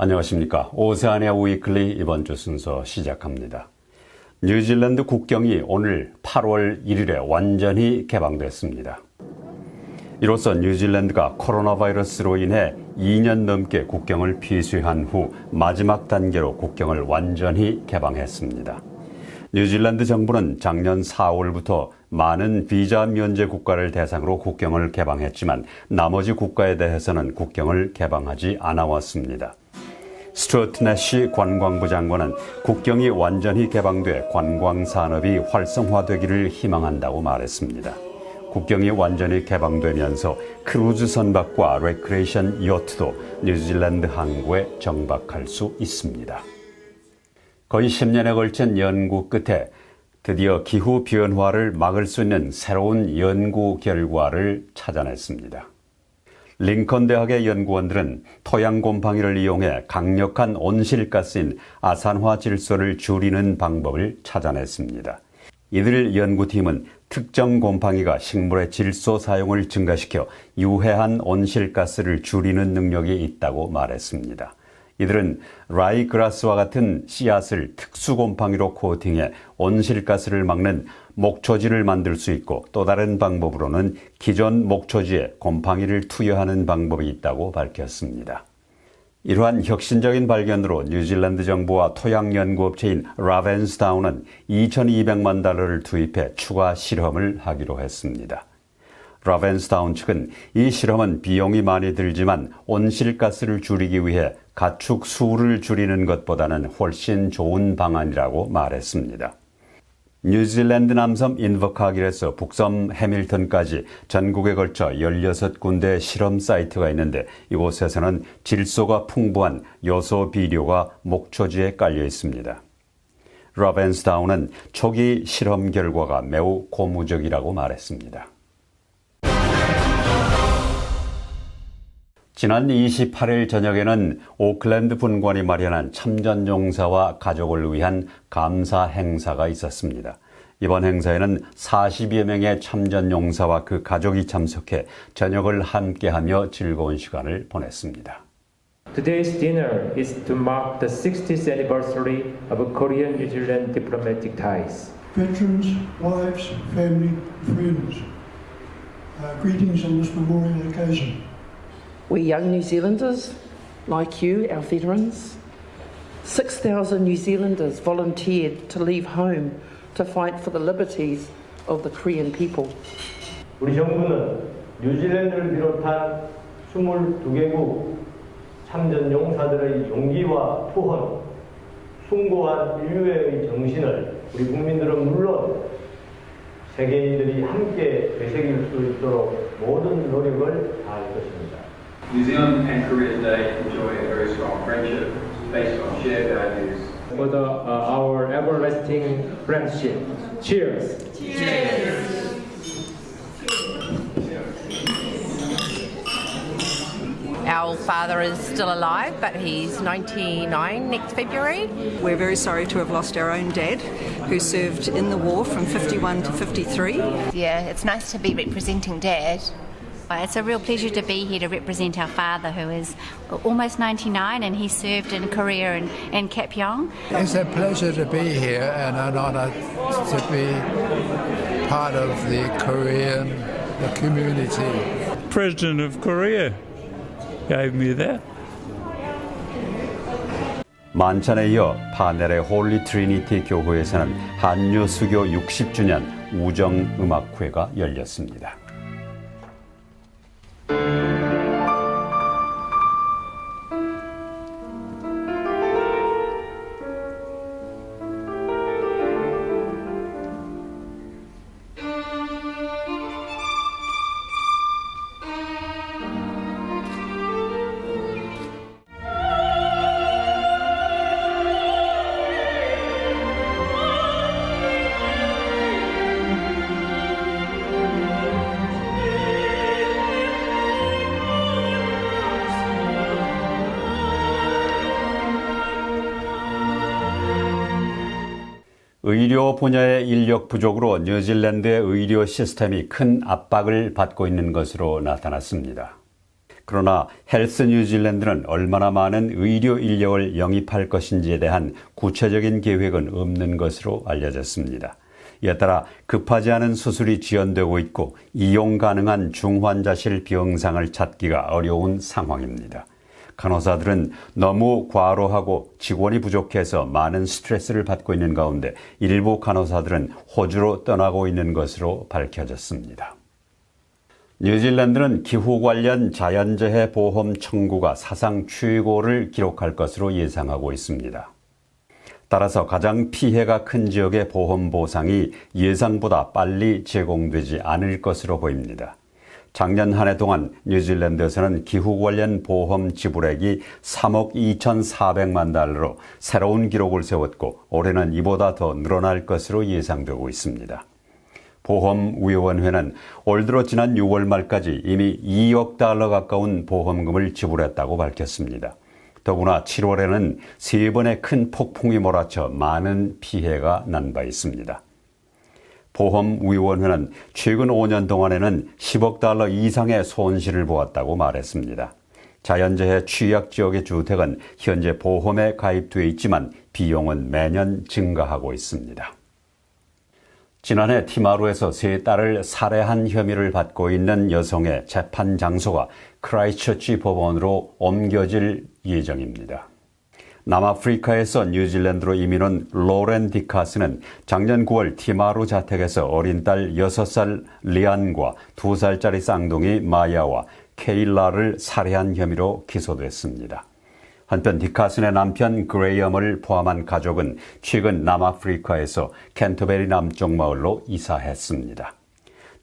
안녕하십니까. 오세아니아 위클리 이번 주 순서 시작합니다. 뉴질랜드 국경이 오늘 8월 1일에 완전히 개방됐습니다. 이로써 뉴질랜드가 코로나 바이러스로 인해 2년 넘게 국경을 피수한 후 마지막 단계로 국경을 완전히 개방했습니다. 뉴질랜드 정부는 작년 4월부터 많은 비자 면제 국가를 대상으로 국경을 개방했지만 나머지 국가에 대해서는 국경을 개방하지 않아 왔습니다. 스튜어트 내시 관광부 장관은 국경이 완전히 개방돼 관광 산업이 활성화되기를 희망한다고 말했습니다. 국경이 완전히 개방되면서 크루즈 선박과 레크레이션 요트도 뉴질랜드 항구에 정박할 수 있습니다. 거의 10년에 걸친 연구 끝에 드디어 기후 변화를 막을 수 있는 새로운 연구 결과를 찾아냈습니다. 링컨 대학의 연구원들은 토양 곰팡이를 이용해 강력한 온실가스인 아산화 질소를 줄이는 방법을 찾아냈습니다. 이들 연구팀은 특정 곰팡이가 식물의 질소 사용을 증가시켜 유해한 온실가스를 줄이는 능력이 있다고 말했습니다. 이들은 라이그라스와 같은 씨앗을 특수 곰팡이로 코팅해 온실가스를 막는 목초지를 만들 수 있고 또 다른 방법으로는 기존 목초지에 곰팡이를 투여하는 방법이 있다고 밝혔습니다. 이러한 혁신적인 발견으로 뉴질랜드 정부와 토양 연구업체인 라벤스타운은 2,200만 달러를 투입해 추가 실험을 하기로 했습니다. 라벤스타운 측은 이 실험은 비용이 많이 들지만 온실가스를 줄이기 위해 가축 수를 줄이는 것보다는 훨씬 좋은 방안이라고 말했습니다. 뉴질랜드 남섬 인버카길에서 북섬 해밀턴까지 전국에 걸쳐 16군데 실험 사이트가 있는데 이곳에서는 질소가 풍부한 요소 비료가 목초지에 깔려 있습니다. 라벤스타운은 초기 실험 결과가 매우 고무적이라고 말했습니다. 지난 28일 저녁에는 오클랜드 분관이 마련한 참전용사와 가족을 위한 감사 행사가 있었습니다. 이번 행사에는 40여 명의 참전용사와 그 가족이 참석해 저녁을 함께하며 즐거운 시간을 보냈습니다. Today's dinner is to mark the 60th anniversary of Korean-New Zealand diplomatic ties. Veterans, wives, family, friends, greetings on this memorial occasion. We young New Zealanders, like you, our veterans, 6,000 New Zealanders volunteered to leave home to fight for the liberties of the Korean people. 우리 정부는 뉴질랜드를 비롯한 22개국 참전 용사들의 용기와 투혼, 숭고한 인류애의 정신을 우리 국민들은 물론 세계인들이 함께 되새길 수 있도록 모든 노력을 다할 것입니다. New Zealand and Korea today enjoy a very strong friendship based on shared values. For our everlasting friendship. Cheers! Cheers! Our father is still alive, but he's 99 next February. We're very sorry to have lost our own dad, who served in the war from 51 to 53. Yeah, it's nice to be representing Dad. It's a real pleasure to be here to represent our father, who is almost 99 and he served in Korea and Kap Yong. It's a pleasure to be here and an honour to be part of the Korean community. President of Korea gave me that. 만찬에 이어 파넬의 홀리 트리니티 교구에서는 한류 수교 60주년 우정 음악회가 열렸습니다. 의료 분야의 인력 부족으로 뉴질랜드의 의료 시스템이 큰 압박을 받고 있는 것으로 나타났습니다. 그러나 헬스 뉴질랜드는 얼마나 많은 의료 인력을 영입할 것인지에 대한 구체적인 계획은 없는 것으로 알려졌습니다. 이에 따라 급하지 않은 수술이 지연되고 있고 이용 가능한 중환자실 병상을 찾기가 어려운 상황입니다. 간호사들은 너무 과로하고 직원이 부족해서 많은 스트레스를 받고 있는 가운데 일부 간호사들은 호주로 떠나고 있는 것으로 밝혀졌습니다. 뉴질랜드는 기후 관련 자연재해 보험 청구가 사상 최고를 기록할 것으로 예상하고 있습니다. 따라서 가장 피해가 큰 지역의 보험 보상이 예상보다 빨리 제공되지 않을 것으로 보입니다. 작년 한 해 동안 뉴질랜드에서는 기후 관련 보험 지불액이 3억 2,400만 달러로 새로운 기록을 세웠고 올해는 이보다 더 늘어날 것으로 예상되고 있습니다. 보험위원회는 올 들어 지난 6월 말까지 이미 2억 달러 가까운 보험금을 지불했다고 밝혔습니다. 더구나 7월에는 3번의 큰 폭풍이 몰아쳐 많은 피해가 난 바 있습니다. 보험위원회는 최근 5년 동안에는 10억 달러 이상의 손실을 보았다고 말했습니다. 자연재해 취약 지역의 주택은 현재 보험에 가입되어 있지만 비용은 매년 증가하고 있습니다. 지난해 티마루에서 세 딸을 살해한 혐의를 받고 있는 여성의 재판 장소가 크라이스처치 법원으로 옮겨질 예정입니다. 남아프리카에서 뉴질랜드로 이민 온 로렌 디카스는 작년 9월 티마루 자택에서 어린 딸 6살 리안과 2살짜리 쌍둥이 마야와 케일라를 살해한 혐의로 기소됐습니다. 한편 디카슨의 남편 그레이엄을 포함한 가족은 최근 남아프리카에서 캔터베리 남쪽 마을로 이사했습니다.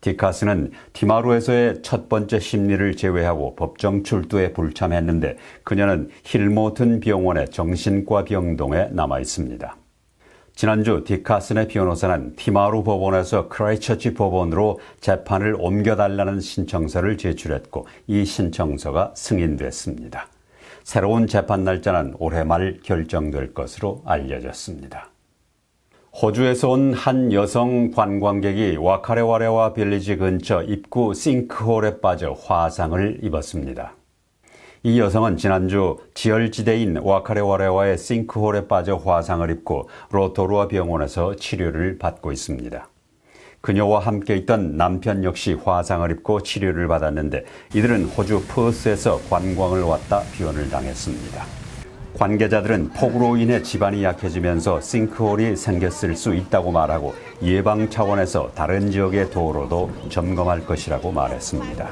디카슨은 티마루에서의 첫 번째 심리를 제외하고 법정 출두에 불참했는데 그녀는 힐모튼 병원의 정신과 병동에 남아 있습니다. 지난주 디카슨의 변호사는 티마루 법원에서 크라이스처치 법원으로 재판을 옮겨달라는 신청서를 제출했고 이 신청서가 승인됐습니다. 새로운 재판 날짜는 올해 말 결정될 것으로 알려졌습니다. 호주에서 온 한 여성 관광객이 와카레와레와 빌리지 근처 입구 싱크홀에 빠져 화상을 입었습니다. 이 여성은 지난주 지열지대인 와카레와레와의 싱크홀에 빠져 화상을 입고 로토루아 병원에서 치료를 받고 있습니다. 그녀와 함께 있던 남편 역시 화상을 입고 치료를 받았는데 이들은 호주 퍼스에서 관광을 왔다 비원을 당했습니다. 관계자들은 폭우로 인해 집안이 약해지면서 싱크홀이 생겼을 수 있다고 말하고 예방 차원에서 다른 지역의 도로도 점검할 것이라고 말했습니다.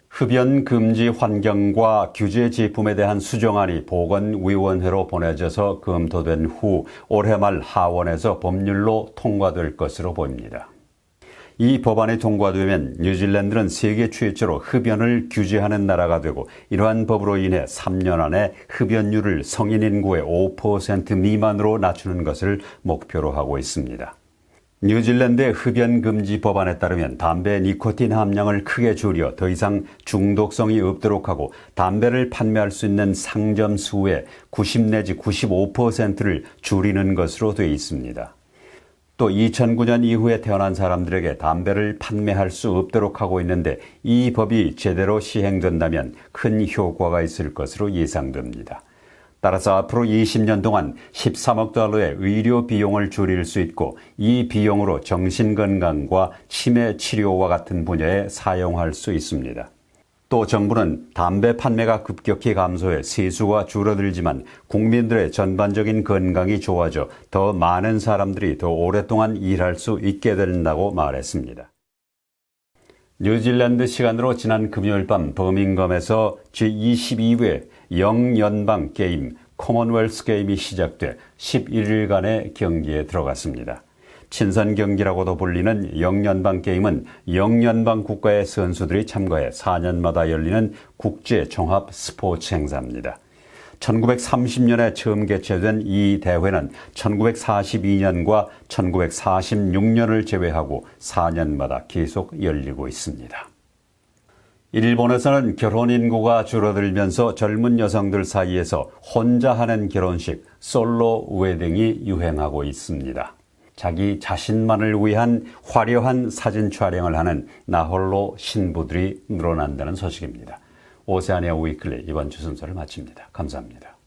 흡연 금지 환경과 규제 제품에 대한 수정안이 보건위원회로 보내져서 검토된 후 올해 말 하원에서 법률로 통과될 것으로 보입니다. 이 법안이 통과되면 뉴질랜드는 세계 최초로 흡연을 규제하는 나라가 되고 이러한 법으로 인해 3년 안에 흡연율을 성인 인구의 5% 미만으로 낮추는 것을 목표로 하고 있습니다. 뉴질랜드의 흡연 금지 법안에 따르면 담배 니코틴 함량을 크게 줄여 더 이상 중독성이 없도록 하고 담배를 판매할 수 있는 상점 수의 90 내지 95%를 줄이는 것으로 되어 있습니다. 또 2009년 이후에 태어난 사람들에게 담배를 판매할 수 없도록 하고 있는데 이 법이 제대로 시행된다면 큰 효과가 있을 것으로 예상됩니다. 따라서 앞으로 20년 동안 13억 달러의 의료 비용을 줄일 수 있고 이 비용으로 정신건강과 치매 치료와 같은 분야에 사용할 수 있습니다. 또 정부는 담배 판매가 급격히 감소해 세수가 줄어들지만 국민들의 전반적인 건강이 좋아져 더 많은 사람들이 더 오랫동안 일할 수 있게 된다고 말했습니다. 뉴질랜드 시간으로 지난 금요일 밤 버밍엄에서 제22회 영연방 게임 커먼웰스 게임이 시작돼 11일간의 경기에 들어갔습니다. 친선 경기라고도 불리는 영연방 게임은 영연방 국가의 선수들이 참가해 4년마다 열리는 국제 종합 스포츠 행사입니다. 1930년에 처음 개최된 이 대회는 1942년과 1946년을 제외하고 4년마다 계속 열리고 있습니다. 일본에서는 결혼 인구가 줄어들면서 젊은 여성들 사이에서 혼자 하는 결혼식, 솔로 웨딩이 유행하고 있습니다. 자기 자신만을 위한 화려한 사진 촬영을 하는 나홀로 신부들이 늘어난다는 소식입니다. 오세아니아 위클리 이번 주 순서를 마칩니다. 감사합니다.